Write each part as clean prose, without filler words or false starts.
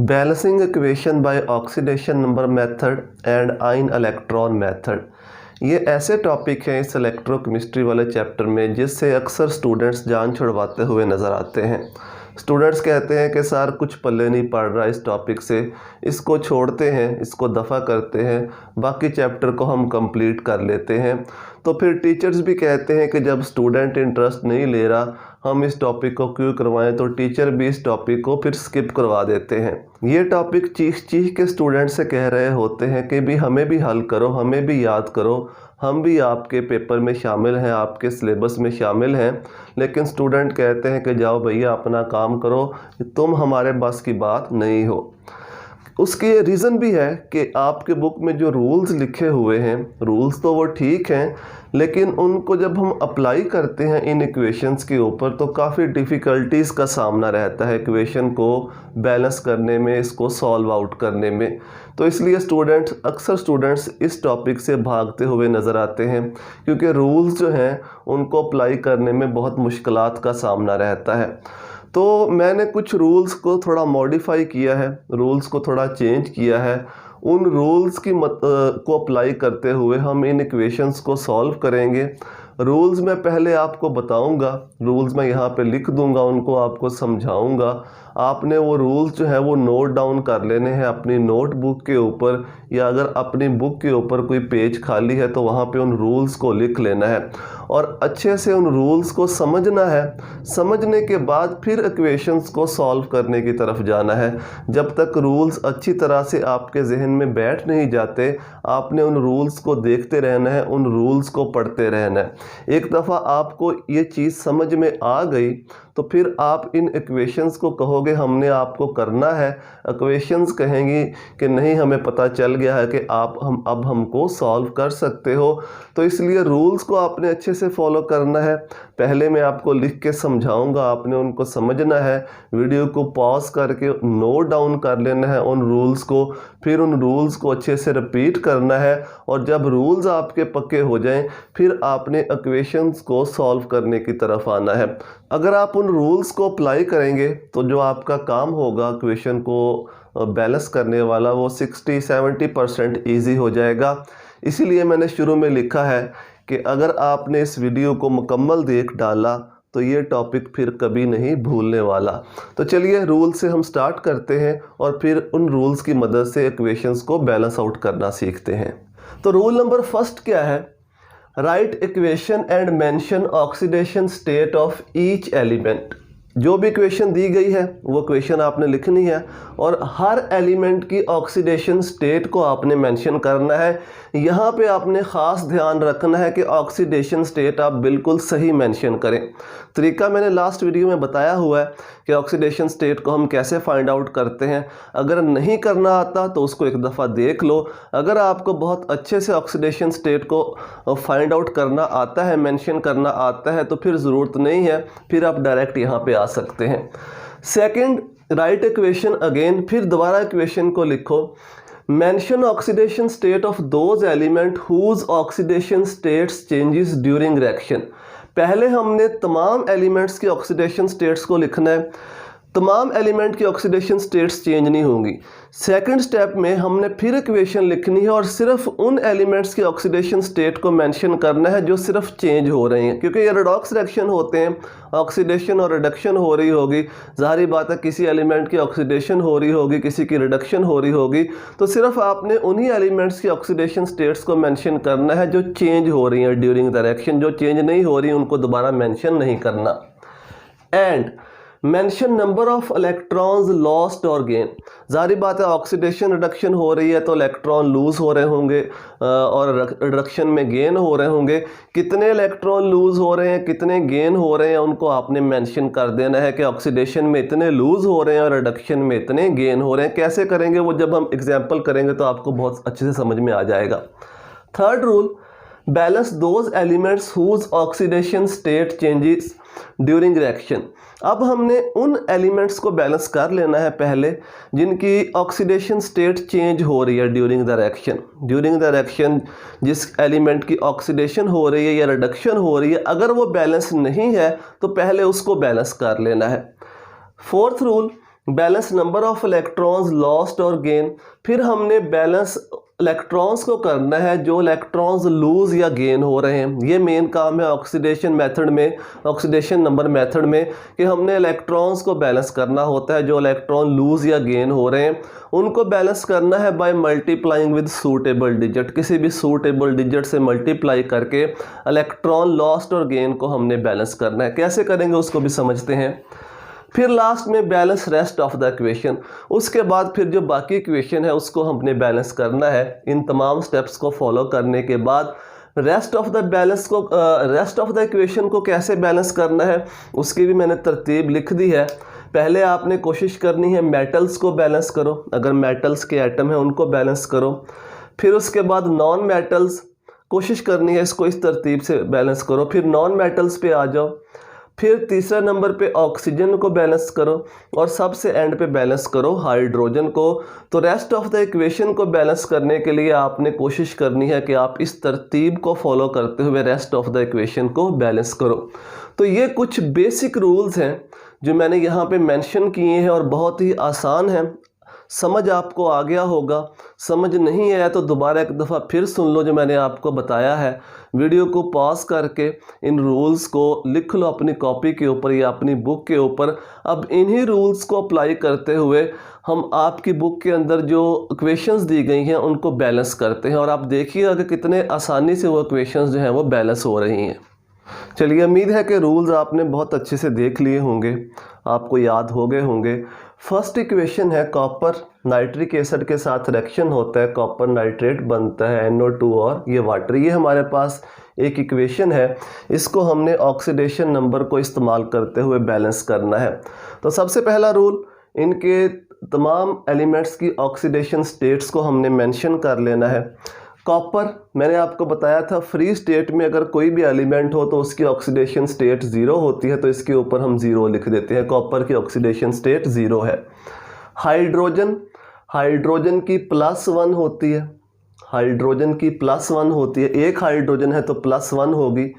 Balancing equation by oxidation number method and ion electron method, ये ऐसे topic हैं इस इलेक्ट्रोकेमिस्ट्री वाले चैप्टर में जिससे अक्सर स्टूडेंट्स जान छुड़वाते हुए नज़र आते हैं। स्टूडेंट्स कहते हैं कि सर कुछ पल्ले नहीं पड़ रहा इस टॉपिक से, इसको छोड़ते हैं, इसको दफ़ा करते हैं, बाकी चैप्टर को हम कंप्लीट कर लेते हैं। तो फिर टीचर्स भी कहते हैं कि जब स्टूडेंट इंटरेस्ट नहीं ले रहा हम इस टॉपिक को क्यों करवाएं, तो टीचर भी इस टॉपिक को फिर स्किप करवा देते हैं। ये टॉपिक चीख चीख के स्टूडेंट से कह रहे होते हैं कि भी हमें भी हल करो, हमें भी याद करो, हम भी आपके पेपर में शामिल हैं, आपके सिलेबस में शामिल हैं। लेकिन स्टूडेंट कहते हैं कि जाओ भैया अपना काम करो, तुम हमारे बस की बात नहीं हो। उसके रीज़न भी है कि आपके बुक में जो रूल्स लिखे हुए हैं, रूल्स तो वो ठीक हैं, लेकिन उनको जब हम अप्लाई करते हैं इन इक्वेशंस के ऊपर तो काफ़ी डिफ़िकल्टीज़ का सामना रहता है इक्वेशन को बैलेंस करने में, इसको सॉल्व आउट करने में। तो इसलिए अक्सर स्टूडेंट्स इस टॉपिक से भागते हुए नज़र आते हैं, क्योंकि रूल्स जो हैं उनको अप्लाई करने में बहुत मुश्किलात का सामना रहता है। तो मैंने कुछ रूल्स को थोड़ा मॉडिफाई किया है, रूल्स को थोड़ा चेंज किया है। उन रूल्स को अप्लाई करते हुए हम इन इक्वेशंस को सॉल्व करेंगे। रूल्स मैं पहले आपको बताऊंगा, रूल्स मैं यहाँ पे लिख दूंगा, उनको आपको समझाऊंगा। आपने वो रूल्स जो है वो नोट डाउन कर लेने हैं अपनी नोटबुक के ऊपर, या अगर अपनी बुक के ऊपर कोई पेज खाली है तो वहाँ पे उन रूल्स को लिख लेना है और अच्छे से उन रूल्स को समझना है। समझने के बाद फिर इक्वेशंस को सॉल्व करने की तरफ जाना है। जब तक रूल्स अच्छी तरह से आपके जहन में बैठ नहीं जाते, आपने उन रूल्स को देखते रहना है, उन रूल्स को पढ़ते रहना है। एक दफ़ा आपको ये चीज़ समझ में आ गई तो फिर आप इन इक्वेशंस को कहोगे हमने आपको करना है, इक्वेशंस कहेंगी कि नहीं हमें पता चल गया है कि अब हमको सॉल्व कर सकते हो। तो इसलिए रूल्स को आपने अच्छे से फॉलो करना है। पहले मैं आपको लिख के समझाऊंगा, आपने उनको समझना है, वीडियो को पॉज करके नोट डाउन कर लेना है उन रूल्स को, फिर उन रूल्स को अच्छे से रिपीट करना है। और जब रूल्स आपके पक्के हो जाएं फिर आपने इक्वेशंस को सॉल्व करने की तरफ आना है। अगर आप उन रूल्स को अप्लाई करेंगे तो जो आपका काम होगा इक्वेशन को बैलेंस करने वाला, वो 60-70% ईजी हो जाएगा। इसीलिए मैंने शुरू में लिखा है कि अगर आपने इस वीडियो को मुकम्मल देख डाला तो ये टॉपिक फिर कभी नहीं भूलने वाला। तो चलिए रूल से हम स्टार्ट करते हैं और फिर उन रूल्स की मदद से इक्वेशंस को बैलेंस आउट करना सीखते हैं। तो रूल नंबर फर्स्ट क्या है? Right equation and mention oxidation state of each element. जो भी इक्वेशन दी गई है वो इक्वेशन आपने लिखनी है और हर एलिमेंट की ऑक्सीडेशन स्टेट को आपने मेंशन करना है। यहाँ पे आपने ख़ास ध्यान रखना है कि ऑक्सीडेशन स्टेट आप बिल्कुल सही मेंशन करें। तरीका मैंने लास्ट वीडियो में बताया हुआ है कि ऑक्सीडेशन स्टेट को हम कैसे फाइंड आउट करते हैं। अगर नहीं करना आता तो उसको एक दफ़ा देख लो। अगर आपको बहुत अच्छे से ऑक्सीडेशन स्टेट को फाइंड आउट करना आता है, मेंशन करना आता है, तो फिर ज़रूरत नहीं है, फिर आप डायरेक्ट यहाँ पे आ सकते हैं। सेकंड, राइट इक्वेशन अगेन, फिर दोबारा इक्वेशन को लिखो। Mention oxidation state of those element whose oxidation states changes during reaction. पहले हमने तमाम एलिमेंट्स की ऑक्सीडेशन स्टेट्स को लिखना है। तमाम एलिमेंट की ऑक्सीडेशन स्टेट्स चेंज नहीं होंगी। सेकंड स्टेप में हमने फिर इक्वेशन लिखनी है और सिर्फ उन एलिमेंट्स की ऑक्सीडेशन स्टेट को मेंशन करना है जो सिर्फ चेंज हो रहे हैं, क्योंकि ये रेडॉक्स रिएक्शन होते हैं, ऑक्सीडेशन और रिडक्शन हो रही होगी। ज़ाहिर बात है किसी एलिमेंट की ऑक्सीडेशन हो रही होगी, किसी की रिडक्शन हो रही होगी, तो सिर्फ आपने उन्हीं एलिमेंट्स की ऑक्सीडेशन स्टेट्स को मेंशन करना है जो चेंज हो रही हैं ड्यूरिंग द रिएक्शन। जो चेंज नहीं हो रही उनको दोबारा मेंशन नहीं करना। And mention number of electrons lost और गेन। ज़ाहिर बात है ऑक्सीडेशन रिडक्शन हो रही है तो इलेक्ट्रॉन लूज़ हो रहे होंगे और रिडक्शन में गेन हो रहे होंगे। कितने इलेक्ट्रॉन लूज़ हो रहे हैं, कितने गेन हो रहे हैं, उनको आपने मेंशन कर देना है कि ऑक्सीडेशन में इतने लूज़ हो रहे हैं और रिडक्शन में इतने गेन हो रहे हैं। कैसे करेंगे वो जब हम एग्जाम्पल करेंगे तो आपको बहुत अच्छे से समझ में आ जाएगा। Third rule, balance those elements whose oxidation state changes during reaction. अब हमने उन एलिमेंट्स को बैलेंस कर लेना है पहले जिनकी ऑक्सीडेशन स्टेट चेंज हो रही है during the reaction. During the reaction जिस एलिमेंट की ऑक्सीडेशन हो रही है या रिडक्शन हो रही है, अगर वो बैलेंस नहीं है तो पहले उसको बैलेंस कर लेना है। Fourth rule, balance number of electrons lost और गेन, फिर हमने बैलेंस इलेक्ट्रॉन्स को करना है जो इलेक्ट्रॉन्स लूज या गेन हो रहे हैं। ये मेन काम है ऑक्सीडेशन मेथड में, ऑक्सीडेशन नंबर मेथड में, कि हमने इलेक्ट्रॉन्स को बैलेंस करना होता है। जो इलेक्ट्रॉन लूज या गेन हो रहे हैं उनको बैलेंस करना है by multiplying with suitable digit. किसी भी सूटेबल डिजिट से मल्टीप्लाई करके इलेक्ट्रॉन लॉस्ट और गेन को हमने बैलेंस करना है। कैसे करेंगे उसको भी समझते हैं। फिर लास्ट में balance rest of the equation, उसके बाद फिर जो बाकी इक्वेशन है उसको हमने बैलेंस करना है। इन तमाम स्टेप्स को फॉलो करने के बाद रेस्ट ऑफ द बैलेंस को रेस्ट ऑफ द इक्वेशन को कैसे बैलेंस करना है उसकी भी मैंने तरतीब लिख दी है। पहले आपने कोशिश करनी है मेटल्स को बैलेंस करो, अगर मेटल्स के एटम है उनको बैलेंस करो। फिर उसके बाद नॉन मेटल्स कोशिश करनी है इसको इस तरतीब से बैलेंस करो। फिर नॉन मेटल्स पे आ जाओ। फिर तीसरा नंबर पे ऑक्सीजन को बैलेंस करो और सबसे एंड पे बैलेंस करो हाइड्रोजन को। तो रेस्ट ऑफ द इक्वेशन को बैलेंस करने के लिए आपने कोशिश करनी है कि आप इस तरतीब को फॉलो करते हुए रेस्ट ऑफ द इक्वेशन को बैलेंस करो। तो ये कुछ बेसिक रूल्स हैं जो मैंने यहाँ पे मेंशन किए हैं और बहुत ही आसान हैं, समझ आपको आ गया होगा। समझ नहीं आया तो दोबारा एक दफ़ा फिर सुन लो जो मैंने आपको बताया है। वीडियो को पॉज करके इन रूल्स को लिख लो अपनी कॉपी के ऊपर या अपनी बुक के ऊपर। अब इन्हीं रूल्स को अप्लाई करते हुए हम आपकी बुक के अंदर जो इक्वेशंस दी गई हैं उनको बैलेंस करते हैं, और आप देखिएगा कि कितने आसानी से वो इक्वेशंस जो हैं वो बैलेंस हो रही हैं। चलिए, उम्मीद है कि रूल्स आपने बहुत अच्छे से देख लिए होंगे, आपको याद हो गए होंगे। फर्स्ट इक्वेशन है कॉपर नाइट्रिक एसिड के साथ रिएक्शन होता है, कॉपर नाइट्रेट बनता है NO2 और ये वाटर। ये हमारे पास एक इक्वेशन है, इसको हमने ऑक्सीडेशन नंबर को इस्तेमाल करते हुए बैलेंस करना है। तो सबसे पहला रूल, इनके तमाम एलिमेंट्स की ऑक्सीडेशन स्टेट्स को हमने मेंशन कर लेना है। कॉपर मैंने आपको बताया था फ्री स्टेट में अगर कोई भी एलिमेंट हो तो उसकी ऑक्सीडेशन स्टेट 0 होती है, तो इसके ऊपर हम 0 लिख देते हैं, कॉपर की ऑक्सीडेशन स्टेट 0 है। हाइड्रोजन, हाइड्रोजन की +1 होती है, हाइड्रोजन की +1 होती है, एक हाइड्रोजन है तो +1 होगी।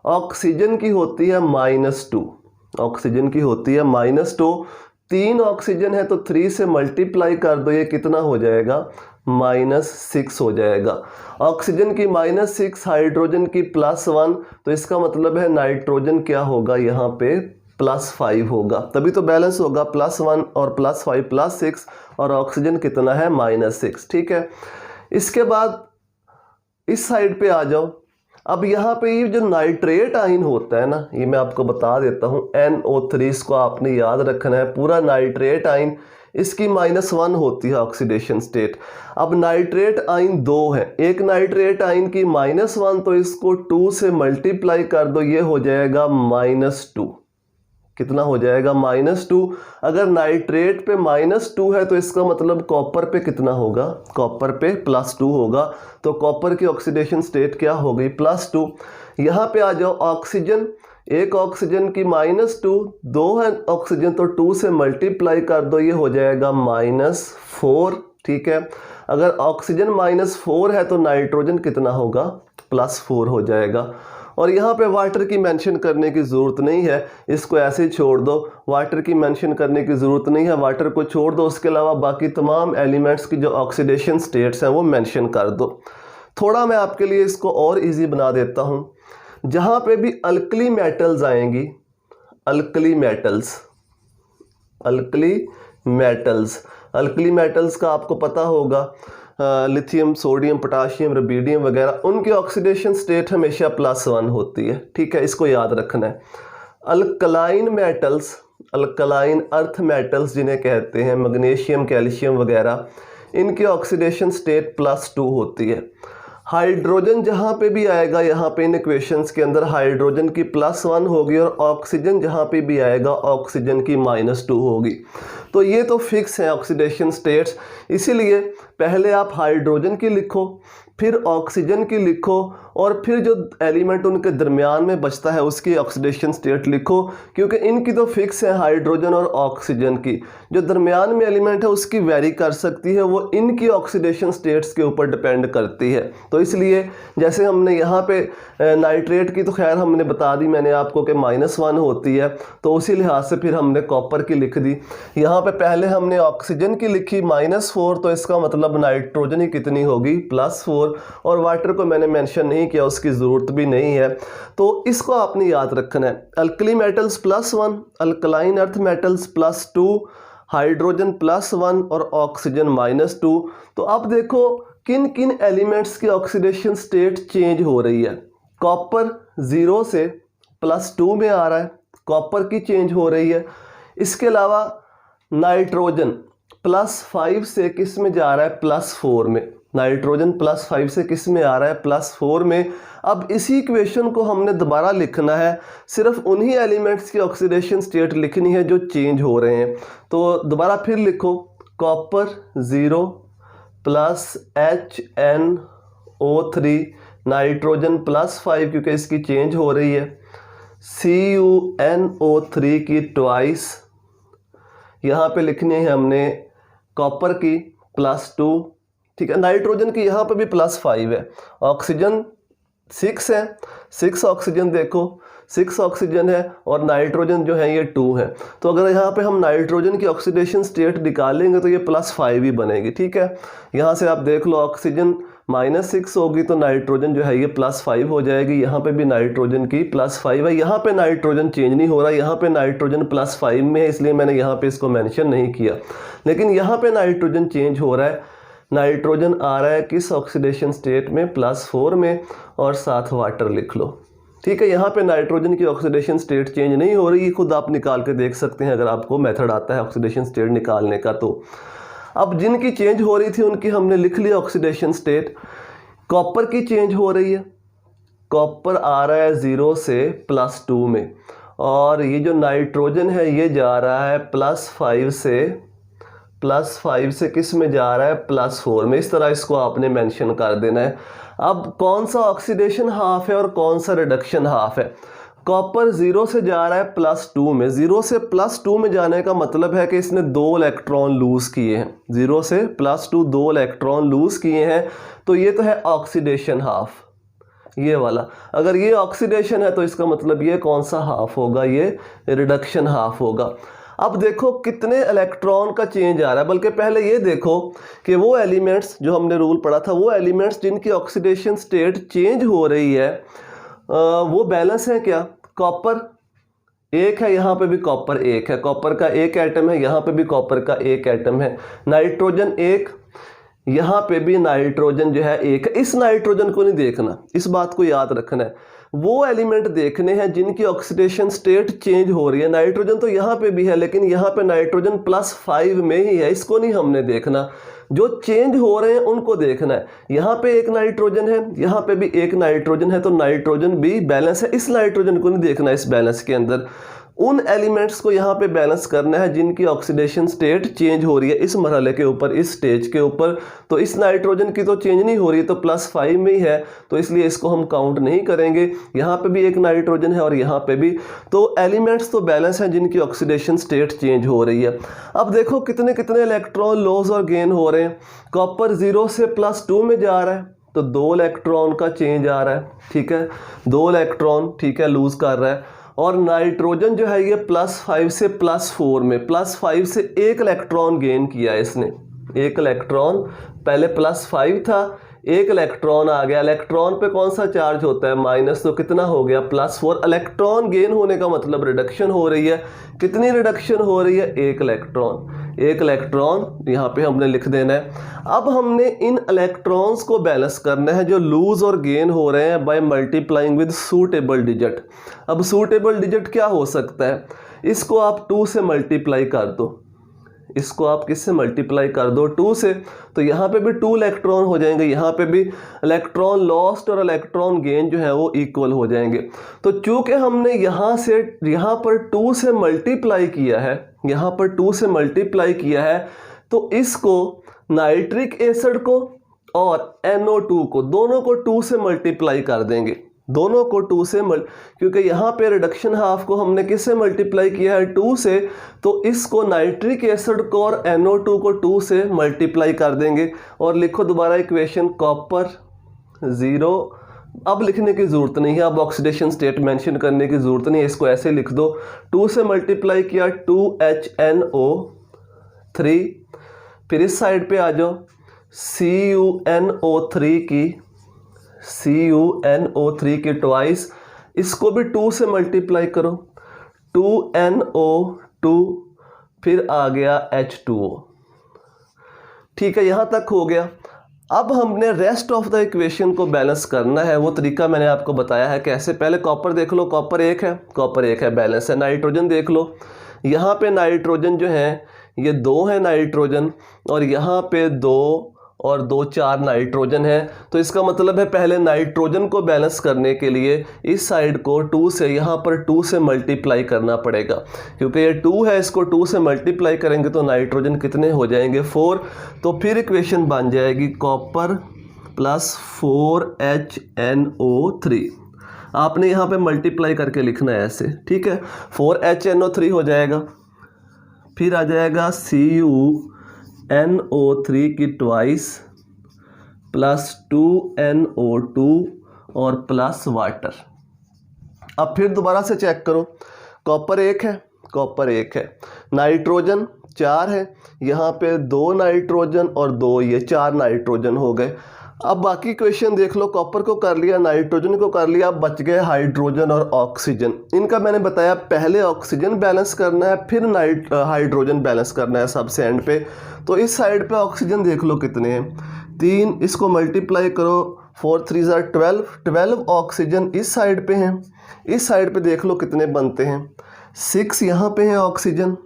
ऑक्सीजन की होती है -2, ऑक्सीजन की होती है -2। 3 ऑक्सीजन है तो 3 से मल्टीप्लाई कर दो, ये कितना हो जाएगा, -6 हो जाएगा। ऑक्सीजन की -6, हाइड्रोजन की +1, तो इसका मतलब है नाइट्रोजन क्या होगा, यहाँ पे +5 होगा, तभी तो बैलेंस होगा। +1 और +5 +6, और ऑक्सीजन कितना है, -6। ठीक है, इसके बाद इस साइड पे आ जाओ। अब यहाँ पे ये जो नाइट्रेट आयन होता है ना, ये मैं आपको बता देता हूँ, NO3, इसको आपने याद रखना है। पूरा नाइट्रेट आयन, इसकी -1 होती है ऑक्सीडेशन स्टेट। अब नाइट्रेट आयन 2 है, एक नाइट्रेट आयन की -1, तो इसको 2 से मल्टीप्लाई कर दो, ये हो जाएगा -2। कितना हो जाएगा, -2। अगर नाइट्रेट पे -2 है तो इसका मतलब कॉपर पे कितना होगा, कॉपर पे +2 होगा। तो कॉपर की ऑक्सीडेशन स्टेट क्या हो गई, +2। यहाँ पे आ जाओ, ऑक्सीजन, एक ऑक्सीजन की -2, 2 है ऑक्सीजन तो 2 से मल्टीप्लाई कर दो, ये हो जाएगा -4। ठीक है, अगर ऑक्सीजन -4 है तो नाइट्रोजन कितना होगा, +4 हो जाएगा। और यहाँ पे वाटर की मेंशन करने की ज़रूरत नहीं है, इसको ऐसे ही छोड़ दो, वाटर की मेंशन करने की ज़रूरत नहीं है, वाटर को छोड़ दो। उसके अलावा बाकी तमाम एलिमेंट्स की जो ऑक्सीडेशन स्टेट्स हैं वो मेंशन कर दो। थोड़ा मैं आपके लिए इसको और इजी बना देता हूँ। जहाँ पे भी अल्कली मेटल्स आएंगी, alkali metals, alkali metals, alkali metals का आपको पता होगा, लिथियम, सोडियम, पोटाशियम, रुबिडियम वगैरह, उनकी ऑक्सीडेशन स्टेट हमेशा +1 होती है। ठीक है, इसको याद रखना है। Alkaline metals, alkaline earth metals जिन्हें कहते हैं, मैग्नीशियम, कैल्शियम वगैरह, इनकी ऑक्सीडेशन स्टेट +2 होती है। हाइड्रोजन जहाँ पे भी आएगा, यहाँ पे इन इक्वेशंस के अंदर हाइड्रोजन की +1 होगी, और ऑक्सीजन जहाँ पे भी आएगा ऑक्सीजन की -2 होगी। तो ये तो फिक्स है ऑक्सीडेशन स्टेट्स, इसीलिए पहले आप हाइड्रोजन की लिखो, फिर ऑक्सीजन की लिखो और फिर जो एलिमेंट उनके दरमियान में बचता है उसकी ऑक्सीडेशन स्टेट लिखो, क्योंकि इनकी तो फिक्स है हाइड्रोजन और ऑक्सीजन की। जो दरमियान में एलिमेंट है उसकी वेरी कर सकती है, वो इनकी ऑक्सीडेशन स्टेट्स के ऊपर डिपेंड करती है। तो इसलिए जैसे हमने यहाँ पे नाइट्रेट की तो खैर हमने बता दी मैंने आपको कि -1 होती है, तो उसी लिहाज से फिर हमने कॉपर की लिख दी। यहाँ पे पहले हमने ऑक्सीजन की लिखी -4, तो इसका मतलब नाइट्रोजन ही कितनी होगी +4, और वाटर को मैंने मेंशन नहीं किया, उसकी ज़रूरत भी नहीं है। तो इसको आपने याद रखना है। Alkali metals +1, alkaline earth metals +2, hydrogen +1 और ऑक्सीजन -2। तो अब देखो किन किन एलिमेंट्स की ऑक्सीडेशन स्टेट चेंज हो रही है। कॉपर 0 से +2 में आ रहा है, कॉपर की चेंज हो रही है। इसके अलावा नाइट्रोजन +5 से किस में जा रहा है, +4 में। नाइट्रोजन +5 से किस में आ रहा है, +4 में। अब इसी इक्वेशन को हमने दोबारा लिखना है, सिर्फ उन्हीं एलिमेंट्स की ऑक्सीडेशन स्टेट लिखनी है जो चेंज हो रहे हैं। तो दोबारा फिर लिखो, कॉपर 0 + HNO3, नाइट्रोजन +5 क्योंकि इसकी चेंज हो रही है, CuNO3 की ट्वाइस, यहाँ पे लिखनी है हमने कॉपर की +2, ठीक है। नाइट्रोजन की यहाँ पे भी +5 है, ऑक्सीजन 6 है, 6 ऑक्सीजन देखो, 6 ऑक्सीजन है और नाइट्रोजन जो है ये 2 है। तो अगर यहाँ पे हम नाइट्रोजन की ऑक्सीडेशन स्टेट निकालेंगे तो ये +5 ही बनेगी, ठीक है। यहाँ से आप देख लो, ऑक्सीजन -6 होगी तो नाइट्रोजन जो है ये +5 हो जाएगी। यहाँ पे भी नाइट्रोजन की +5 है, यहाँ पे नाइट्रोजन चेंज नहीं हो रहा, यहाँ पे नाइट्रोजन +5 में है, इसलिए मैंने यहाँ पे इसको मेंशन नहीं किया। लेकिन यहाँ पे नाइट्रोजन चेंज हो रहा है, नाइट्रोजन आ रहा है किस ऑक्सीडेशन स्टेट में, +4 में, और साथ वाटर लिख लो, ठीक है। यहाँ पे नाइट्रोजन की ऑक्सीडेशन स्टेट चेंज नहीं हो रही, खुद आप निकाल के देख सकते हैं अगर आपको मेथड आता है ऑक्सीडेशन स्टेट निकालने का। तो अब जिनकी चेंज हो रही थी उनकी हमने लिख लिया ऑक्सीडेशन स्टेट। कॉपर की चेंज हो रही है, कॉपर आ रहा है 0 से +2 में, और ये जो नाइट्रोजन है ये जा रहा है +5 से किस में जा रहा है, +4 में। इस तरह इसको आपने मेंशन कर देना है। अब कौन सा ऑक्सीडेशन हाफ है और कौन सा रिडक्शन हाफ है। कॉपर 0 से जा रहा है +2 में, 0 से +2 में जाने का मतलब है कि इसने 2 इलेक्ट्रॉन लूज किए हैं, 0 से +2 2 इलेक्ट्रॉन लूज किए हैं, तो ये तो है ऑक्सीडेशन हाफ, ये वाला। अगर ये ऑक्सीडेशन है तो इसका मतलब ये कौन सा हाफ होगा, ये रिडक्शन हाफ होगा। अब देखो कितने इलेक्ट्रॉन का चेंज आ रहा है, बल्कि पहले ये देखो कि वो एलिमेंट्स जो हमने रूल पढ़ा था, वो एलिमेंट्स जिनकी ऑक्सीडेशन स्टेट चेंज हो रही है वो बैलेंस है क्या। कॉपर 1 है, यहाँ पे भी कॉपर 1 है, कॉपर का 1 एटम है, यहाँ पे भी कॉपर का 1 एटम है। नाइट्रोजन 1, यहाँ पे भी नाइट्रोजन जो है 1 है। इस नाइट्रोजन को नहीं देखना, इस बात को याद रखना है, वो एलिमेंट देखने हैं जिनकी ऑक्सीडेशन स्टेट चेंज हो रही है। नाइट्रोजन तो यहाँ पे भी है, लेकिन यहाँ पे नाइट्रोजन +5 में ही है, इसको नहीं हमने देखना, जो चेंज हो रहे हैं उनको देखना है। यहाँ पे 1 नाइट्रोजन है, यहाँ पे भी 1 नाइट्रोजन है, तो नाइट्रोजन भी बैलेंस है, इस नाइट्रोजन को नहीं देखना। इस बैलेंस के अंदर उन एलिमेंट्स को यहाँ पे बैलेंस करना है जिनकी ऑक्सीडेशन स्टेट चेंज हो रही है इस मरहले के ऊपर, इस स्टेज के ऊपर। तो इस नाइट्रोजन की तो चेंज नहीं हो रही है, तो +5 में ही है, तो इसलिए इसको हम काउंट नहीं करेंगे। यहाँ पे भी 1 नाइट्रोजन है और यहाँ पे भी, तो एलिमेंट्स तो बैलेंस हैं जिनकी ऑक्सीडेशन स्टेट चेंज हो रही है। अब देखो कितने कितने इलेक्ट्रॉन लॉस और गेन हो रहे हैं। कॉपर 0 से +2 में जा रहा है, तो 2 इलेक्ट्रॉन का चेंज आ रहा है, ठीक है, 2 इलेक्ट्रॉन, ठीक है, लूज कर रहा है। और नाइट्रोजन जो है ये +5 से +4 में, +5 से 1 इलेक्ट्रॉन गेन किया इसने, 1 इलेक्ट्रॉन, पहले +5 था, 1 इलेक्ट्रॉन आ गया। इलेक्ट्रॉन पे कौन सा चार्ज होता है, माइनस, तो कितना हो गया, +4। इलेक्ट्रॉन गेन होने का मतलब रिडक्शन हो रही है। कितनी रिडक्शन हो रही है, 1 इलेक्ट्रॉन, 1 इलेक्ट्रॉन यहाँ पे हमने लिख देना है। अब हमने इन इलेक्ट्रॉन्स को बैलेंस करना है जो लूज और गेन हो रहे हैं by multiplying with suitable digit. अब सूटेबल डिजिट क्या हो सकता है, इसको आप 2 से मल्टीप्लाई कर दो, इसको आप किससे मल्टीप्लाई कर दो, 2 से, तो यहाँ पे भी 2 इलेक्ट्रॉन हो जाएंगे, यहाँ पे भी इलेक्ट्रॉन लॉस्ट और इलेक्ट्रॉन गेन जो है वो इक्वल हो जाएंगे। तो चूंकि हमने यहाँ से यहाँ पर 2 से मल्टीप्लाई किया है, यहाँ पर 2 से मल्टीप्लाई किया है, तो इसको नाइट्रिक एसिड को और NO2 को, दोनों को 2 से मल्टीप्लाई कर देंगे, दोनों को 2 से क्योंकि यहाँ पे रिडक्शन हाफ को हमने किससे मल्टीप्लाई किया है, 2 से, तो इसको नाइट्रिक एसिड को और NO2 को 2 से मल्टीप्लाई कर देंगे। और लिखो दोबारा इक्वेशन, कॉपर 0, अब लिखने की ज़रूरत नहीं है, अब ऑक्सीडेशन स्टेट मेंशन करने की ज़रूरत नहीं है, इसको ऐसे लिख दो, 2 से मल्टीप्लाई किया 2HNO3, फिर इस साइड पे आ जाओ, CuNO3 की ट्वाइस, इसको भी 2 से मल्टीप्लाई करो, 2NO2, फिर आ गया H2O। ठीक है, यहाँ तक हो गया। अब हमने रेस्ट ऑफ द इक्वेशन को बैलेंस करना है, वो तरीका मैंने आपको बताया है कैसे। पहले कॉपर देख लो, कॉपर 1 है, कॉपर 1 है, बैलेंस है। नाइट्रोजन देख लो, यहाँ पे नाइट्रोजन जो है ये 2 है नाइट्रोजन, और यहाँ पे 2 और 2 4 नाइट्रोजन है। तो इसका मतलब है पहले नाइट्रोजन को बैलेंस करने के लिए इस साइड को 2 से, यहाँ पर 2 से मल्टीप्लाई करना पड़ेगा, क्योंकि ये 2 है, इसको 2 से मल्टीप्लाई करेंगे तो नाइट्रोजन कितने हो जाएंगे, 4। तो फिर इक्वेशन बन जाएगी कॉपर प्लस 4HNO3। आपने यहाँ पे मल्टीप्लाई करके लिखना है ऐसे, ठीक है, 4HNO3 हो जाएगा, फिर आ जाएगा CuNO3 की ट्वाइस प्लस 2NO2 और प्लस वाटर। अब फिर दोबारा से चेक करो, कॉपर 1 है, कॉपर 1 है, नाइट्रोजन 4 है, यहाँ पे 2 नाइट्रोजन और 2 ये 4 नाइट्रोजन हो गए। अब बाकी इक्वेशन देख लो, कॉपर को कर लिया, नाइट्रोजन को कर लिया, अब बच गए हाइड्रोजन और ऑक्सीजन। इनका मैंने बताया पहले ऑक्सीजन बैलेंस करना है, फिर हाइड्रोजन बैलेंस करना है सबसे एंड पे। तो इस साइड पे ऑक्सीजन देख लो कितने हैं, 3, इसको मल्टीप्लाई करो, 4 3 12, 12 ऑक्सीजन इस साइड पे हैं। इस साइड पे देख लो कितने बनते हैं, 6 यहाँ पे हैं ऑक्सीजन,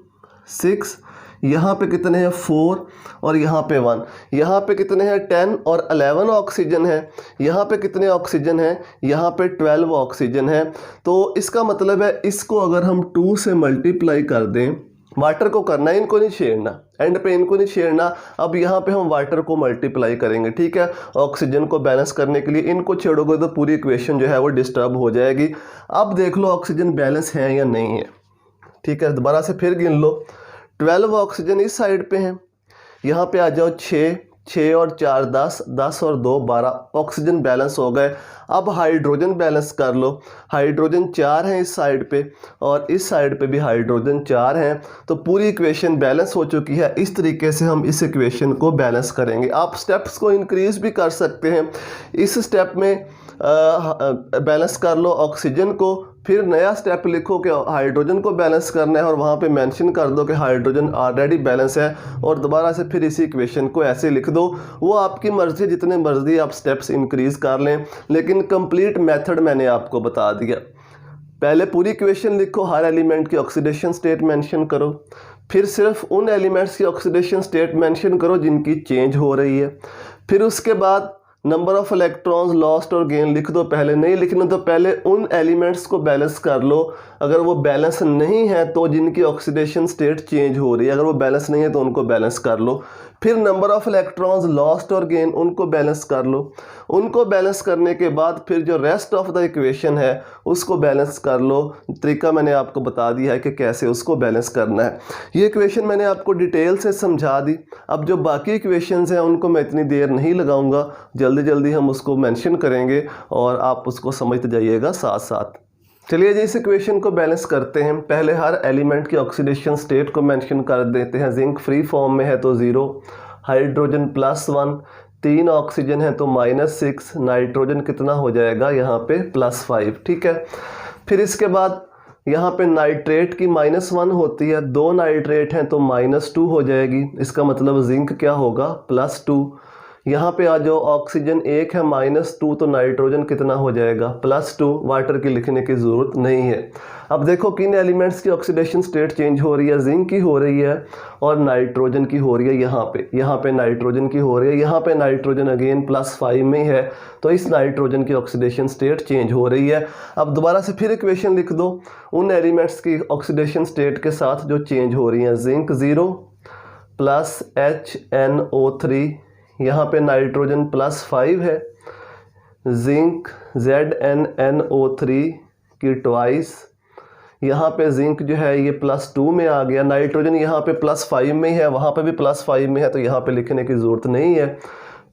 6, यहाँ पे कितने हैं 4, और यहाँ पे 1, यहाँ पे कितने हैं 10 और 11 ऑक्सीजन है, यहाँ पे कितने ऑक्सीजन हैं, यहाँ पे 12 ऑक्सीजन है। तो इसका मतलब है इसको अगर हम 2 से मल्टीप्लाई कर दें, वाटर को करना है, इनको नहीं छेड़ना, एंड पे इनको नहीं छेड़ना। अब यहाँ पे हम वाटर को मल्टीप्लाई करेंगे, ठीक है, ऑक्सीजन को बैलेंस करने के लिए। इनको छेड़ोगे तो पूरी इक्वेशन जो है वो डिस्टर्ब हो जाएगी। अब देख लो ऑक्सीजन बैलेंस है या नहीं है, ठीक है, दोबारा से फिर गिन लो, 12 ऑक्सीजन इस साइड पे हैं, यहाँ पे आ जाओ 6 और 4 10, 10 और 2 12 ऑक्सीजन बैलेंस हो गए। अब हाइड्रोजन बैलेंस कर लो, हाइड्रोजन 4 हैं इस साइड पे और इस साइड पे भी हाइड्रोजन 4 हैं। तो पूरी इक्वेशन बैलेंस हो चुकी है। इस तरीके से हम इस इक्वेशन को बैलेंस करेंगे। आप स्टेप्स को इंक्रीज भी कर सकते हैं। इस स्टेप में बैलेंस कर लो ऑक्सीजन को, फिर नया स्टेप लिखो कि हाइड्रोजन को बैलेंस करना है और वहाँ पे मेंशन कर दो कि हाइड्रोजन ऑलरेडी बैलेंस है, और दोबारा से फिर इसी इक्वेशन को ऐसे लिख दो। वो आपकी मर्ज़ी, जितने मर्ज़ी आप स्टेप्स इंक्रीज कर लें, लेकिन कंप्लीट मेथड मैंने आपको बता दिया। पहले पूरी इक्वेशन लिखो, हर एलिमेंट की ऑक्सीडेशन स्टेट मेंशन करो, फिर सिर्फ उन एलिमेंट्स की ऑक्सीडेशन स्टेट मेंशन करो जिनकी चेंज हो रही है। फिर उसके बाद नंबर ऑफ इलेक्ट्रॉन्स लॉस्ट और गेन लिख दो। पहले नहीं लिखना तो पहले उन एलिमेंट्स को बैलेंस कर लो, अगर वो बैलेंस नहीं है तो जिनकी ऑक्सीडेशन स्टेट चेंज हो रही है, अगर वो बैलेंस नहीं है तो उनको बैलेंस कर लो। फिर नंबर ऑफ इलेक्ट्रॉन्स लॉस्ट और गेन उनको बैलेंस कर लो। उनको बैलेंस करने के बाद फिर जो रेस्ट ऑफ द इक्वेशन है उसको बैलेंस कर लो। तरीका मैंने आपको बता दिया है कि कैसे उसको बैलेंस करना है। ये इक्वेशन मैंने आपको डिटेल से समझा दी। अब जो बाकी इक्वेशंस हैं उनको मैं इतनी देर नहीं लगाऊंगा, जल्दी जल्दी हम उसको मेंशन करेंगे और आप उसको समझते जाइएगा साथ साथ। चलिए जी, इस इक्वेशन को बैलेंस करते हैं। पहले हर एलिमेंट की ऑक्सीडेशन स्टेट को मेंशन कर देते हैं। जिंक फ्री फॉर्म में है तो 0, हाइड्रोजन +1, 3 ऑक्सीजन है तो -6, नाइट्रोजन कितना हो जाएगा यहाँ पे +5, ठीक है। फिर इसके बाद यहाँ पे नाइट्रेट की -1 होती है, 2 नाइट्रेट हैं तो -2 हो जाएगी। इसका मतलब जिंक क्या होगा +2। यहाँ पे आ जाओ, ऑक्सीजन 1 है -2 तो नाइट्रोजन कितना हो जाएगा +2। वाटर की लिखने की ज़रूरत नहीं है। अब देखो किन एलिमेंट्स की ऑक्सीडेशन स्टेट चेंज हो रही है, जिंक की हो रही है और नाइट्रोजन की हो रही है। यहाँ पे नाइट्रोजन की हो रही है, यहाँ पे नाइट्रोजन अगेन +5 में है तो इस नाइट्रोजन की ऑक्सीडेशन स्टेट चेंज हो रही है। अब दोबारा से फिर इक्वेशन लिख दो उन एलिमेंट्स की ऑक्सीडेशन स्टेट के साथ जो चेंज हो रही हैं। जिंक 0 + HNO3, यहाँ पे नाइट्रोजन +5 है, जिंक ZnNO3 की ट्वाइस, यहाँ पे जिंक जो है ये +2 में आ गया, नाइट्रोजन यहाँ पे +5 में है, वहाँ पे भी +5 में है, तो यहाँ पे लिखने की ज़रूरत नहीं है।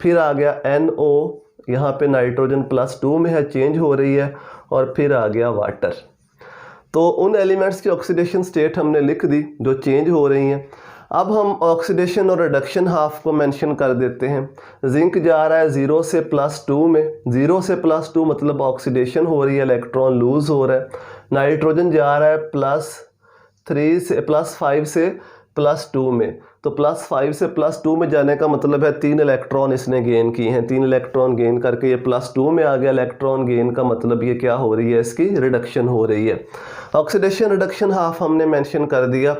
फिर आ गया NO, यहाँ पे नाइट्रोजन +2 में है, चेंज हो रही है, और फिर आ गया वाटर। तो उन एलिमेंट्स की ऑक्सीडेशन स्टेट हमने लिख दी जो चेंज हो रही हैं। अब हम ऑक्सीडेशन और रिडक्शन हाफ को मेंशन कर देते हैं। जिंक जा रहा है 0 से +2 में, 0 से +2 मतलब ऑक्सीडेशन हो रही है, इलेक्ट्रॉन लूज हो रहा है। नाइट्रोजन जा रहा है +5 से +2 में, तो +5 से +2 में जाने का मतलब है 3 इलेक्ट्रॉन इसने गेन किए हैं, 3 इलेक्ट्रॉन गेन करके ये +2 में आ गया। इलेक्ट्रॉन गेन का मतलब ये क्या हो रही है, इसकी रिडक्शन हो रही है। ऑक्सीडेशन रिडक्शन हाफ हमने मेंशन कर दिया।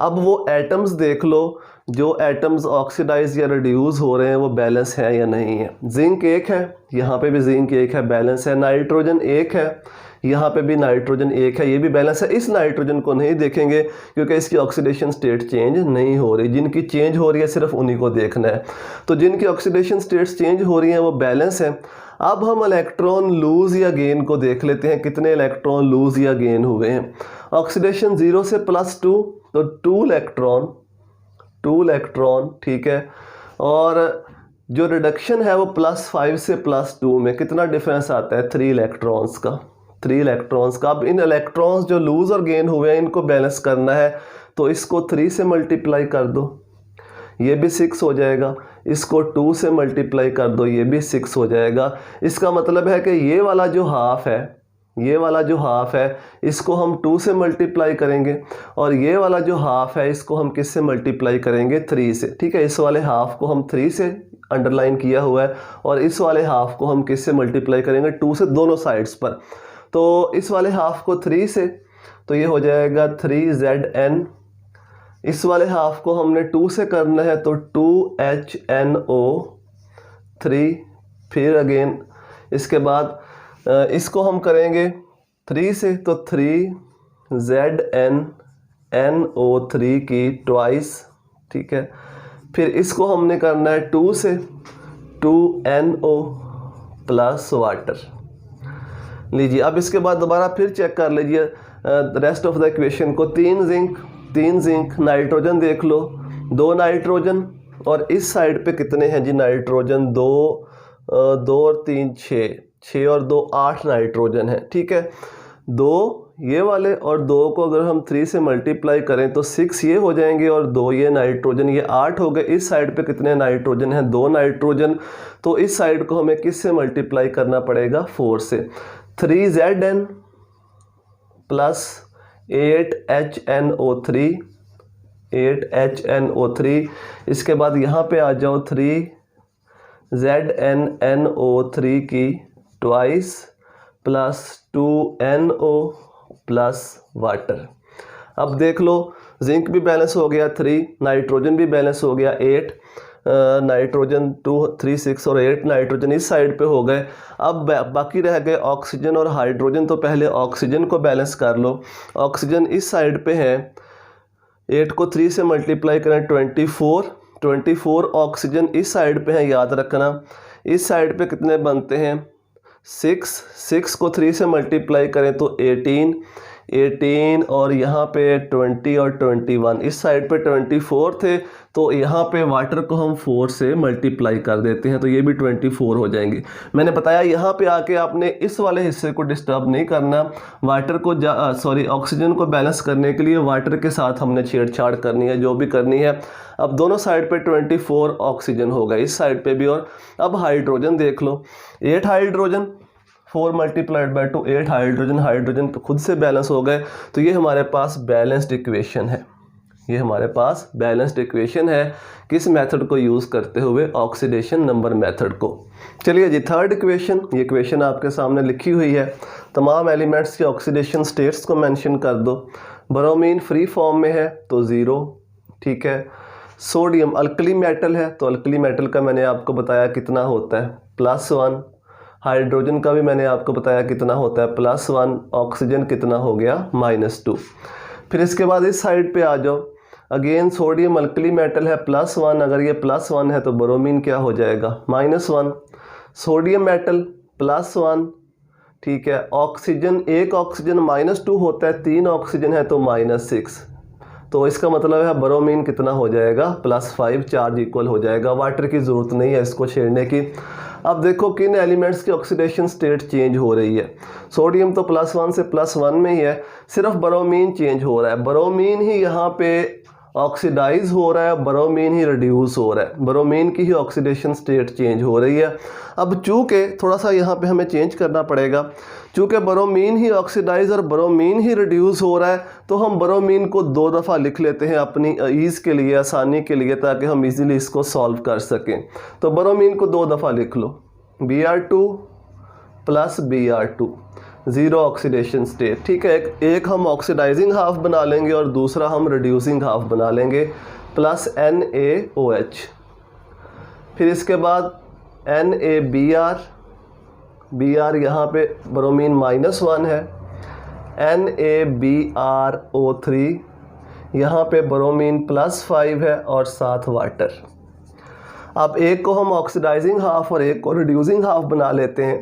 अब वो एटम्स देख लो, जो एटम्स ऑक्सीडाइज या रिड्यूस हो रहे हैं वो बैलेंस है या नहीं है। जिंक 1 है, यहाँ पे भी जिंक 1 है, बैलेंस है। नाइट्रोजन 1 है, यहाँ पे भी नाइट्रोजन 1 है, ये भी बैलेंस है। इस नाइट्रोजन को नहीं देखेंगे क्योंकि इसकी ऑक्सीडेशन स्टेट चेंज नहीं हो रही। जिनकी चेंज हो रही है सिर्फ उन्हीं को देखना है। तो जिनकी ऑक्सीडेशन स्टेट्स चेंज हो रही हैं वो बैलेंस है। अब हम इलेक्ट्रॉन लूज या गेन को देख लेते हैं, कितने इलेक्ट्रॉन लूज या गेन हुए हैं। ऑक्सीडेशन 0 से +2, तो 2 इलेक्ट्रॉन, ठीक है। और जो रिडक्शन है वो +5 से +2 में कितना डिफरेंस आता है, 3 इलेक्ट्रॉन्स का, 3 इलेक्ट्रॉन्स का। अब इन इलेक्ट्रॉन्स जो लूज और गेन हुए हैं इनको बैलेंस करना है, तो इसको 3 से मल्टीप्लाई कर दो, ये भी 6 हो जाएगा। इसको 2 से मल्टीप्लाई कर दो, ये भी 6 हो जाएगा। इसका मतलब है कि ये वाला जो हाफ है, ये वाला जो हाफ है इसको हम 2 से मल्टीप्लाई करेंगे, और ये वाला जो हाफ है इसको हम किस से मल्टीप्लाई करेंगे, 3 से, ठीक है। इस वाले हाफ को हम 3 से अंडरलाइन किया हुआ है, और इस वाले हाफ को हम किस से मल्टीप्लाई करेंगे, 2 से, दोनों साइड्स पर। तो इस वाले हाफ को 3 से, तो ये हो जाएगा 3Zn। इस वाले हाफ को हमने 2 से करना है, तो 2HNO3। फिर अगेन इसके बाद इसको हम करेंगे 3 से, तो 3ZnNO3 की ट्वाइस, ठीक है। फिर इसको हमने करना है 2 से, 2NO प्लस वाटर। लीजिए, अब इसके बाद दोबारा फिर चेक कर लीजिए रेस्ट ऑफ द इक्वेशन को। 3 जिंक, नाइट्रोजन देख लो, 2 नाइट्रोजन, और इस साइड पे कितने हैं जी नाइट्रोजन, 2 और 3 6 और 2 8 नाइट्रोजन है, ठीक है। 2 ये वाले और 2 को अगर हम 3 से मल्टीप्लाई करें तो 6 ये हो जाएंगे, और 2 ये नाइट्रोजन, ये 8 हो गए। इस साइड पे कितने नाइट्रोजन हैं, 2 नाइट्रोजन, तो इस साइड को हमें किस से मल्टीप्लाई करना पड़ेगा, 4 से। 3Zn प्लस 8HNO3, इसके बाद यहाँ पे आ जाओ 3ZnNO3 की twice plus 2NO plus water. अब देख लो, जिंक भी बैलेंस हो गया 3, नाइट्रोजन भी बैलेंस हो गया 8, नाइट्रोजन 2 3 6 और 8 नाइट्रोजन इस साइड पे हो गए। अब बाकी रह गए ऑक्सीजन और हाइड्रोजन। तो पहले ऑक्सीजन को बैलेंस कर लो। ऑक्सीजन इस साइड पे है, 8 को 3 से मल्टीप्लाई करें 24 ऑक्सीजन इस साइड पे है, याद रखना। इस साइड पे कितने बनते हैं, 6 को 3 से मल्टीप्लाई करें तो 18 और यहाँ पे 20 और 21, इस साइड पे 24 थे, तो यहाँ पे वाटर को हम 4 से मल्टीप्लाई कर देते हैं, तो ये भी 24 हो जाएंगे। मैंने बताया यहाँ पे आके आपने इस वाले हिस्से को डिस्टर्ब नहीं करना। वाटर को ऑक्सीजन को बैलेंस करने के लिए वाटर के साथ हमने छेड़छाड़ करनी है, जो भी करनी है। अब दोनों साइड पे 24 ऑक्सीजन हो गए, इस साइड पे भी। और अब हाइड्रोजन देख लो, 8 हाइड्रोजन, 4 मल्टीप्लाइड बाई 2 8 हाइड्रोजन तो खुद से बैलेंस हो गए। तो ये हमारे पास बैलेंस्ड इक्वेशन है, ये हमारे पास बैलेंस्ड इक्वेशन है किस मेथड को यूज़ करते हुए, ऑक्सीडेशन नंबर मेथड को। चलिए जी, थर्ड इक्वेशन, ये इक्वेशन आपके सामने लिखी हुई है। तमाम एलिमेंट्स की ऑक्सीडेशन स्टेट्स को मेंशन कर दो। ब्रोमीन फ्री फॉर्म में है तो 0, ठीक है। सोडियम अल्कली मेटल है, तो अल्कली मेटल का मैंने आपको बताया कितना होता है, +1। हाइड्रोजन का भी मैंने आपको बताया कितना होता है, +1। ऑक्सीजन कितना हो गया, -2। फिर इसके बाद इस साइड पे आ जाओ, अगेन सोडियम अल्कली मेटल है +1, अगर ये +1 है तो ब्रोमीन क्या हो जाएगा -1। सोडियम मेटल +1, ठीक है। ऑक्सीजन, एक ऑक्सीजन -2 होता है, 3 ऑक्सीजन है तो -6, तो इसका मतलब है ब्रोमीन कितना हो जाएगा +5, चार्ज इक्वल हो जाएगा। वाटर की ज़रूरत नहीं है इसको छेड़ने की। अब देखो किन एलिमेंट्स की ऑक्सीडेशन स्टेट चेंज हो रही है। सोडियम तो +1 से +1 में ही है, सिर्फ ब्रोमीन चेंज हो रहा है। ब्रोमीन ही यहाँ पे ऑक्सीडाइज हो रहा है, ब्रोमीन ही रिड्यूस हो रहा है, ब्रोमीन की ही ऑक्सीडेशन स्टेट चेंज हो रही है। अब चूँकि थोड़ा सा यहाँ पे हमें चेंज करना पड़ेगा, चूँकि ब्रोमीन ही ऑक्सीडाइज और ब्रोमीन ही रिड्यूस हो रहा है, तो हम ब्रोमीन को 2 दफ़ा लिख लेते हैं अपनी ईज़ के लिए, आसानी के लिए, ताकि हम इजीली इसको सॉल्व कर सकें। तो ब्रोमीन को 2 दफ़ा लिख लो, Br2 + Br2, 0 ऑक्सीडेशन स्टेट, ठीक है। एक हम ऑक्सीडाइजिंग हाफ बना लेंगे और दूसरा हम रिड्यूसिंग हाफ बना लेंगे, प्लस NaOH। फिर इसके बाद NaBr, Br यहाँ पे ब्रोमीन -1 है, NaBrO3 यहाँ पे ब्रोमीन +5 है और साथ वाटर। अब एक को हम ऑक्सीडाइजिंग हाफ और एक को रिड्यूसिंग हाफ बना लेते हैं।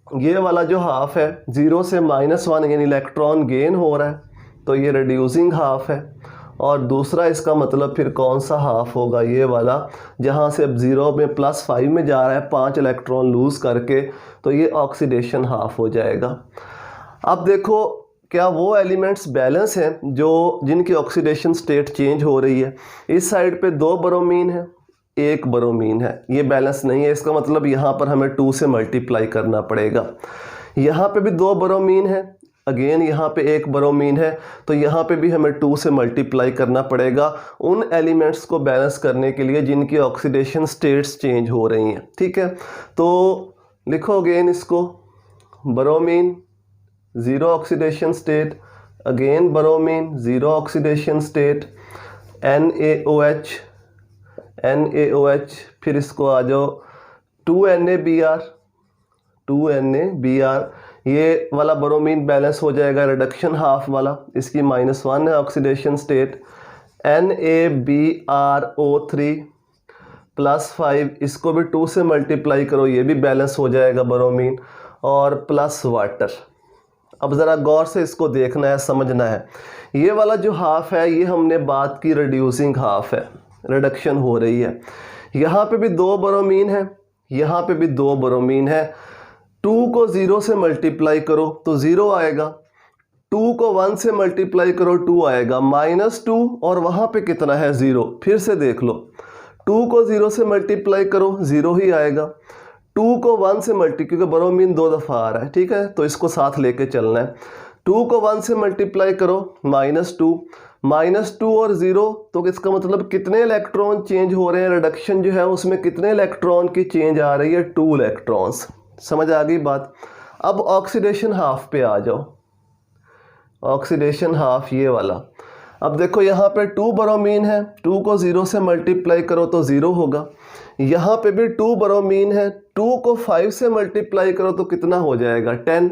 ये वाला जो हाफ है 0 से -1 यानी इलेक्ट्रॉन गेन हो रहा है, तो ये रिड्यूसिंग हाफ है। और दूसरा इसका मतलब फिर कौन सा हाफ होगा, ये वाला जहाँ से अब 0 में +5 में जा रहा है 5 इलेक्ट्रॉन लूज़ करके, तो ये ऑक्सीडेशन हाफ हो जाएगा। अब देखो क्या वो एलिमेंट्स बैलेंस हैं जो जिनकी ऑक्सीडेशन स्टेट चेंज हो रही है। इस साइड पे 2 ब्रोमीन है, 1 ब्रोमीन है, ये बैलेंस नहीं है, इसका मतलब यहाँ पर हमें 2 से मल्टीप्लाई करना पड़ेगा। यहाँ पे भी 2 ब्रोमीन है, अगेन यहाँ पे 1 ब्रोमीन है, तो यहाँ पे भी हमें 2 से मल्टीप्लाई करना पड़ेगा उन एलिमेंट्स को बैलेंस करने के लिए जिनकी ऑक्सीडेशन स्टेट्स चेंज हो रही हैं, ठीक है। तो लिखो अगेन इसको, bromine 0 oxidation state, again bromine 0 oxidation state, NaOH, फिर इसको आ जाओ 2NaBr, ये वाला ब्रोमीन बैलेंस हो जाएगा रिडक्शन हाफ वाला, इसकी -1 है ऑक्सीडेशन स्टेट। NaBrO3 +5, इसको भी 2 से मल्टीप्लाई करो, ये भी बैलेंस हो जाएगा ब्रोमीन, और प्लस वाटर। अब ज़रा गौर से इसको देखना है, समझना है। ये वाला जो हाफ है ये हमने बात की रिड्यूसिंग हाफ है, रिडक्शन हो रही है। यहाँ पे भी 2 ब्रोमीन है, यहाँ पे भी 2 ब्रोमीन है। 2 को 0 से मल्टीप्लाई करो तो 0 आएगा, 2 को 1 से मल्टीप्लाई करो 2 आएगा, -2 और वहाँ पे कितना है 0। फिर से देख लो, 2 को 0 से मल्टीप्लाई करो 0 ही आएगा, 2 को 1 से क्योंकि ब्रोमीन 2 दफ़ा आ रहा है, ठीक है, तो इसको साथ लेके चलना है। 2 को 1 से मल्टीप्लाई करो -2 और 0, तो इसका मतलब कितने इलेक्ट्रॉन चेंज हो रहे हैं, रिडक्शन जो है उसमें कितने इलेक्ट्रॉन की चेंज आ रही है, 2 इलेक्ट्रॉन्स। समझ आ गई बात। अब ऑक्सीडेशन हाफ पे आ जाओ, ऑक्सीडेशन हाफ ये वाला। अब देखो यहाँ पे 2 ब्रोमीन है, 2 को 0 से मल्टीप्लाई करो तो 0 होगा। यहाँ पे भी 2 ब्रोमीन है, 2 को 5 से मल्टीप्लाई करो तो कितना हो जाएगा 10।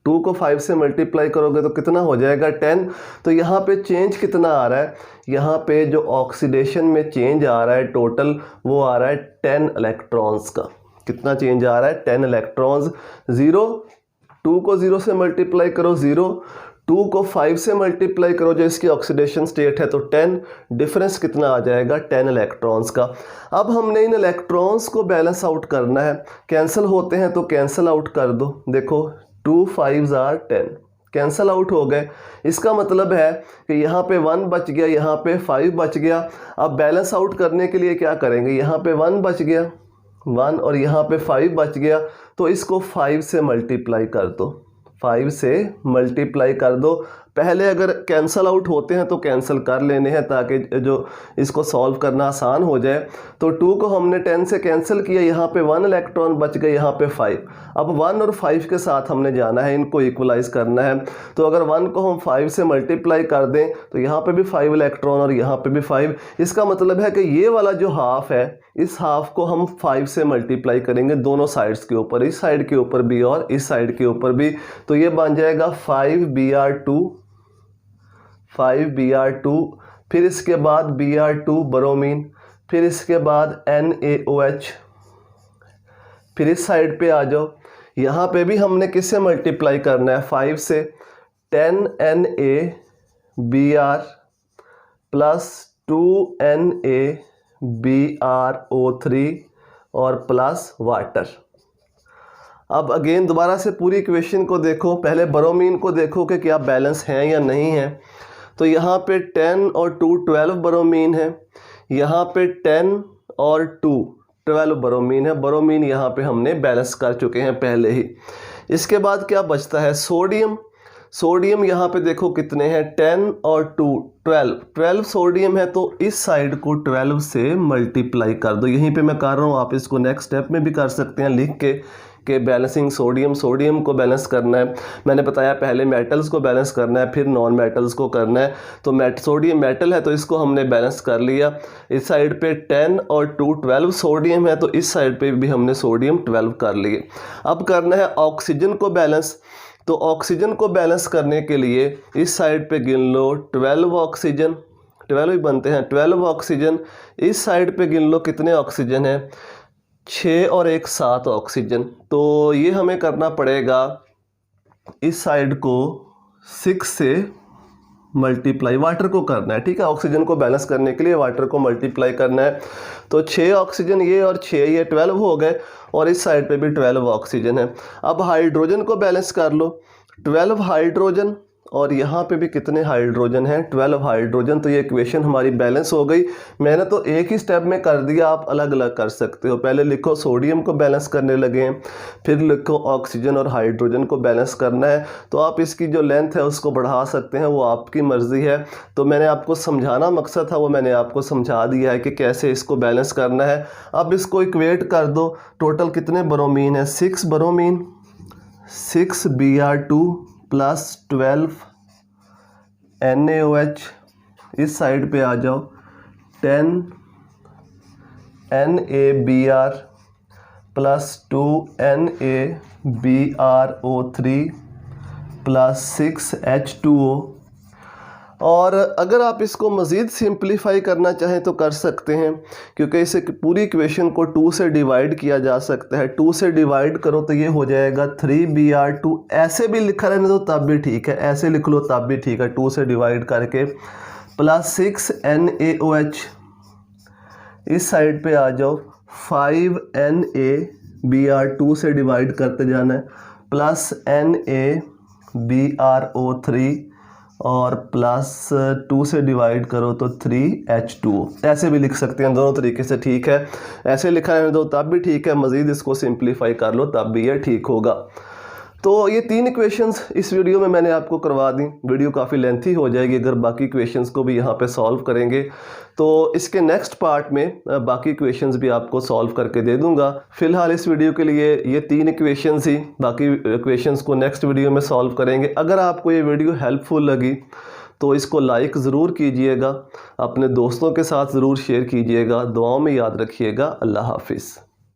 2 को 5 से मल्टीप्लाई करोगे तो कितना हो जाएगा 10। तो यहाँ पे चेंज कितना आ रहा है, यहाँ पे जो ऑक्सीडेशन में चेंज आ रहा है टोटल वो आ रहा है 10 इलेक्ट्रॉन्स का। कितना चेंज आ रहा है 10 इलेक्ट्रॉन्स। 2 को 0 से मल्टीप्लाई करो 0, 2 को 5 से मल्टीप्लाई करो जो इसकी ऑक्सीडेशन स्टेट है तो 10, डिफरेंस कितना आ जाएगा 10 इलेक्ट्रॉन्स का। अब हमने इन इलेक्ट्रॉन्स को बैलेंस आउट करना है, कैंसिल होते हैं तो कैंसिल आउट कर दो। देखो 2 5s are 10, कैंसिल आउट हो गए। इसका मतलब है कि यहाँ पे 1 बच गया, यहाँ पे 5 बच गया। अब बैलेंस आउट करने के लिए क्या करेंगे, यहाँ पे 1 बच गया 1 और यहाँ पे 5 बच गया, तो इसको 5 से मल्टीप्लाई कर दो, 5 से मल्टीप्लाई कर दो। पहले अगर कैंसिल आउट होते हैं तो कैंसिल कर लेने हैं ताकि जो इसको सॉल्व करना आसान हो जाए। तो 2 को हमने 10 से कैंसिल किया, यहाँ पे 1 इलेक्ट्रॉन बच गए, यहाँ पे 5। अब 1 और 5 के साथ हमने जाना है, इनको इक्वलाइज करना है। तो अगर 1 को हम 5 से मल्टीप्लाई कर दें तो यहाँ पे भी 5 इलेक्ट्रॉन और यहाँ पे भी 5। इसका मतलब है कि ये वाला जो हाफ है इस हाफ को हम 5 से मल्टीप्लाई करेंगे दोनों साइड्स के ऊपर, इस साइड के ऊपर भी और इस साइड के ऊपर भी। तो ये बन जाएगा 5Br2 5Br2, फिर इसके बाद Br2 ब्रोमीन, फिर इसके बाद NaOH। फिर इस साइड पे आ जाओ, यहाँ पे भी हमने किससे मल्टीप्लाई करना है, 5 से, 10NaBr प्लस 2NaBrO3 और प्लस वाटर। अब अगेन दोबारा से पूरी इक्वेशन को देखो, पहले ब्रोमीन को देखो कि क्या बैलेंस हैं या नहीं है। तो यहाँ पे 10 और 2 12 ब्रोमीन है, यहाँ पे 10 और 2 12 ब्रोमीन है। ब्रोमीन यहाँ पे हमने बैलेंस कर चुके हैं पहले ही। इसके बाद क्या बचता है, सोडियम। सोडियम यहाँ पे देखो कितने हैं, 10 और 2 12 सोडियम है, तो इस साइड को 12 से मल्टीप्लाई कर दो। यहीं पे मैं कर रहा हूँ, आप इसको नेक्स्ट स्टेप में भी कर सकते हैं लिख के बैलेंसिंग सोडियम को बैलेंस करना है। मैंने बताया पहले मेटल्स को बैलेंस करना है, फिर नॉन मेटल्स को करना है। तो सोडियम मेटल है तो इसको हमने बैलेंस कर लिया। इस साइड पे 10 और 2 12 सोडियम है, तो इस साइड पे भी हमने सोडियम 12 कर लिए। अब करना है ऑक्सीजन को बैलेंस। तो ऑक्सीजन को बैलेंस करने के लिए इस साइड पे गिन लो 12 ऑक्सीजन, 12 ही बनते हैं, 12 ऑक्सीजन। इस साइड पे गिन लो कितने ऑक्सीजन है, 6 और 1 7 ऑक्सीजन। तो ये हमें करना पड़ेगा इस साइड को 6 से मल्टीप्लाई, वाटर को करना है, ठीक है। ऑक्सीजन को बैलेंस करने के लिए वाटर को मल्टीप्लाई करना है। तो 6 ऑक्सीजन ये और 6 ये 12 हो गए, और इस साइड पे भी 12 ऑक्सीजन है। अब हाइड्रोजन को बैलेंस कर लो, 12 हाइड्रोजन, और यहाँ पे भी कितने हाइड्रोजन हैं, 12 हाइड्रोजन। तो ये इक्वेशन हमारी बैलेंस हो गई। मैंने तो एक ही स्टेप में कर दिया, आप अलग अलग कर सकते हो। पहले लिखो सोडियम को बैलेंस करने लगे हैं, फिर लिखो ऑक्सीजन और हाइड्रोजन को बैलेंस करना है। तो आप इसकी जो लेंथ है उसको बढ़ा सकते हैं, वो आपकी मर्ज़ी है। तो मैंने आपको समझाना मकसद था, वो मैंने आपको समझा दिया है कि कैसे इसको बैलेंस करना है। अब इसको इक्वेट कर दो, टोटल कितने ब्रोमीन है, 6 ब्रोमीन, 6Br2 प्लस 12 NaOH। इस साइड पे आ जाओ, 10 NaBr plus 2 NaBrO3 plus 6 H2O। और अगर आप इसको मज़ीद सिंप्लीफाई करना चाहें तो कर सकते हैं, क्योंकि इसे पूरी इक्वेशन को 2 से डिवाइड किया जा सकता है। 2 से डिवाइड करो तो ये हो जाएगा 3Br2। ऐसे भी लिखा रहने दो तब भी ठीक है, ऐसे लिख लो तब भी ठीक है, 2 से डिवाइड करके, प्लस 6 NaOH। इस साइड पे आ जाओ, 5 NaBr2 से डिवाइड करते जाना है, प्लस NaBrO3 और प्लस 2 से डिवाइड करो तो 3H2O। ऐसे भी लिख सकते हैं, दोनों तरीके से ठीक है। ऐसे लिखा रहने दो तब भी ठीक है, मज़ीद इसको सिंप्लीफाई कर लो तब भी ये ठीक होगा। तो ये 3 इक्वेशंस इस वीडियो में मैंने आपको करवा दी। वीडियो काफ़ी लेंथी हो जाएगी अगर बाकी इक्वेशंस को भी यहाँ पे सॉल्व करेंगे। तो इसके नेक्स्ट पार्ट में बाकी इक्वेशंस भी आपको सॉल्व करके दे दूंगा। फ़िलहाल इस वीडियो के लिए ये 3 इक्वेशंस ही, बाकी इक्वेशंस को नेक्स्ट वीडियो में सॉल्व करेंगे। अगर आपको ये वीडियो हेल्पफुल लगी तो इसको लाइक ज़रूर कीजिएगा, अपने दोस्तों के साथ ज़रूर शेयर कीजिएगा। दुआओं में याद रखिएगा। अल्लाह हाफिज़।